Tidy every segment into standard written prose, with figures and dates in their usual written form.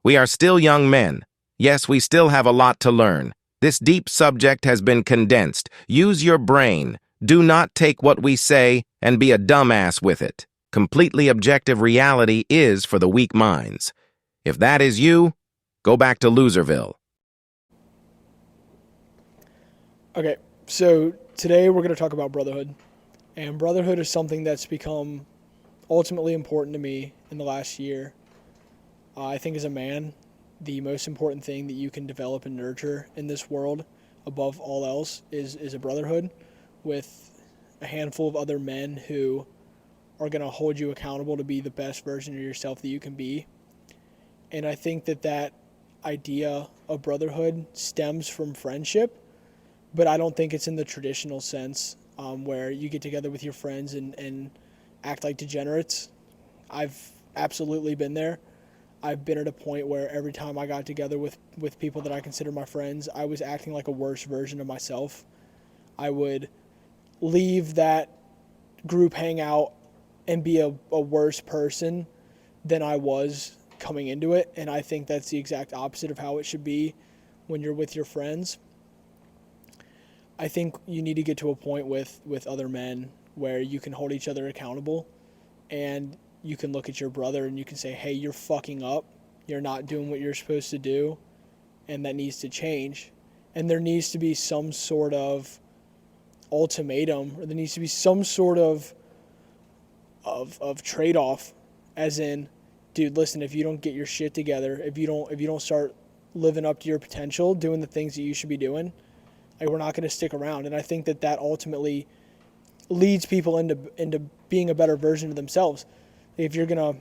We are still young men. Yes, we still have a lot to learn. This deep subject has been condensed. Use your brain. Do not take what we say and be a dumbass with it. Completely objective reality is for the weak minds. If that is you, go back to Loserville. Okay, so today we're going to talk about brotherhood. And brotherhood is something that's become ultimately important to me in the last year. I think as a man, the most important thing that you can develop and nurture in this world, above all else, is a brotherhood with a handful of other men who are going to hold you accountable to be the best version of yourself that you can be. And I think that idea of brotherhood stems from friendship, but I don't think it's in the traditional sense where you get together with your friends and act like degenerates. I've absolutely been there. I've been at a point where every time I got together with people that I consider my friends, I was acting like a worse version of myself. I would leave that group hangout and be a worse person than I was coming into it. And I think that's the exact opposite of how it should be when you're with your friends. I think you need to get to a point with other men where you can hold each other accountable and you can look at your brother and you can say, hey, you're fucking up. You're not doing what you're supposed to do, and that needs to change. And there needs to be some sort of ultimatum, or there needs to be some sort of trade-off, as in, dude, listen, if you don't get your shit together, if you don't start living up to your potential, doing the things that you should be doing, like, we're not going to stick around. And I think that ultimately leads people into being a better version of themselves. If you're gonna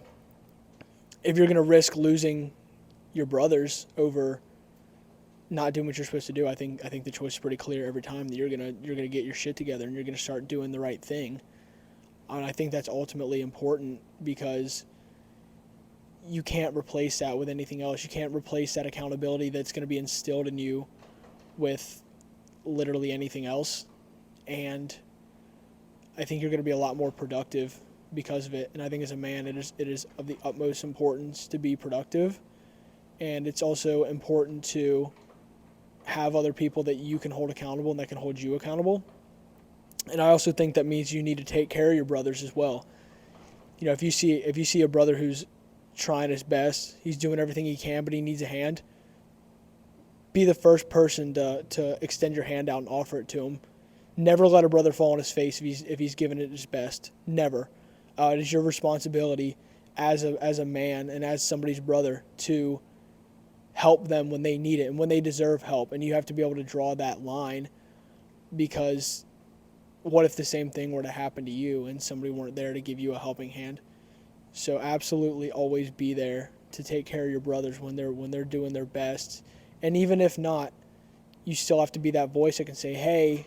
risk losing your brothers over not doing what you're supposed to do, I think the choice is pretty clear every time that you're gonna get your shit together and you're gonna start doing the right thing. And I think that's ultimately important because you can't replace that with anything else. You can't replace that accountability that's going to be instilled in you with literally anything else. And I think you're going to be a lot more productive because of it. And I think as a man, it is of the utmost importance to be productive. And it's also important to have other people that you can hold accountable and that can hold you accountable. And I also think that means you need to take care of your brothers as well. You know, if you see a brother who's trying his best, he's doing everything he can, but he needs a hand, be the first person to extend your hand out and offer it to him. Never let a brother fall on his face if he's giving it his best. Never. It is your responsibility as a man and as somebody's brother to help them when they need it and when they deserve help. And you have to be able to draw that line, because what if the same thing were to happen to you and somebody weren't there to give you a helping hand? So absolutely always be there to take care of your brothers when they're doing their best. And even if not, you still have to be that voice that can say, hey,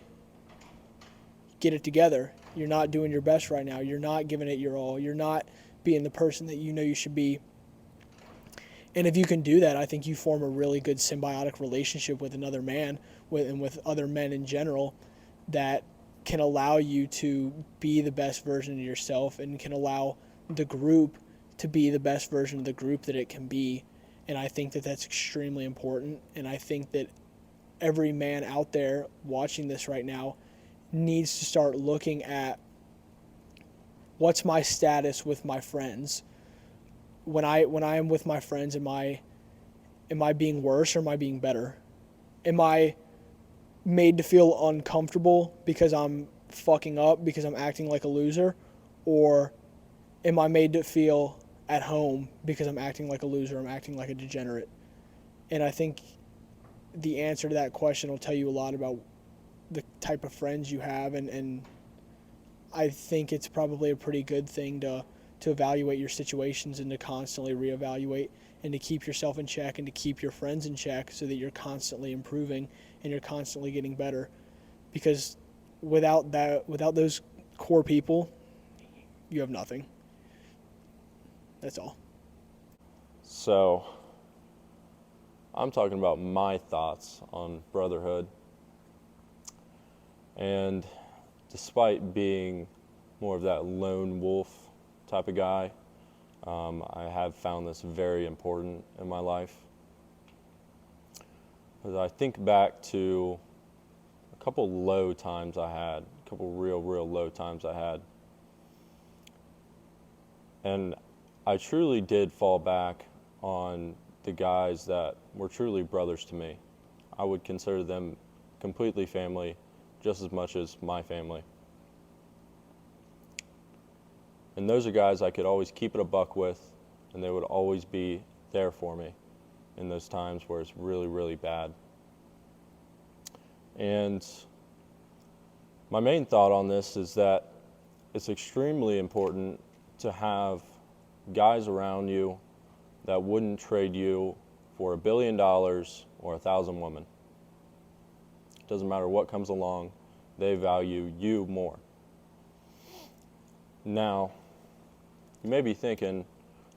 get it together. You're not doing your best right now. You're not giving it your all. You're not being the person that you know you should be. And if you can do that, I think you form a really good symbiotic relationship with another man and with other men in general that can allow you to be the best version of yourself and can allow the group to be the best version of the group that it can be. And I think that that's extremely important. And I think that every man out there watching this right now needs to start looking at, what's my status with my friends? When I am with my friends, am I being worse or am I being better? Am I made to feel uncomfortable because I'm fucking up, because I'm acting like a loser? Or am I made to feel at home because I'm acting like a loser, I'm acting like a degenerate? And I think the answer to that question will tell you a lot about the type of friends you have, and I think it's probably a pretty good thing to evaluate your situations and to constantly reevaluate and to keep yourself in check and to keep your friends in check so that you're constantly improving and you're constantly getting better. Because without those core people, you have nothing. That's all. So, I'm talking about my thoughts on brotherhood. And despite being more of that lone wolf type of guy, I have found this very important in my life. As I think back to a couple low times I had, a couple real low times I had, and I truly did fall back on the guys that were truly brothers to me. I would consider them completely family, just as much as my family. And those are guys I could always keep it a buck with, and they would always be there for me in those times where it's really bad. And my main thought on this is that it's extremely important to have guys around you that wouldn't trade you for $1 billion or 1,000 women. Doesn't matter what comes along, they value you more. Now, you may be thinking,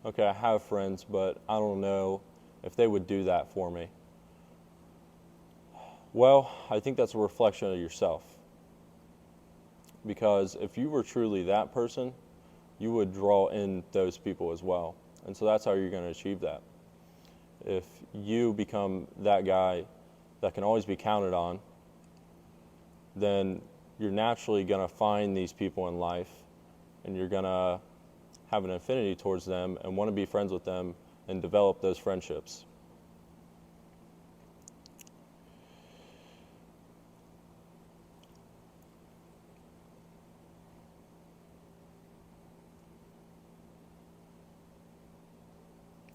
okay, I have friends, but I don't know if they would do that for me. Well, I think that's a reflection of yourself. Because if you were truly that person, you would draw in those people as well. And so that's how you're going to achieve that. If you become that guy that can always be counted on, then you're naturally going to find these people in life, and you're going to have an affinity towards them and want to be friends with them and develop those friendships.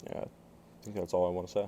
Yeah, I think that's all I want to say.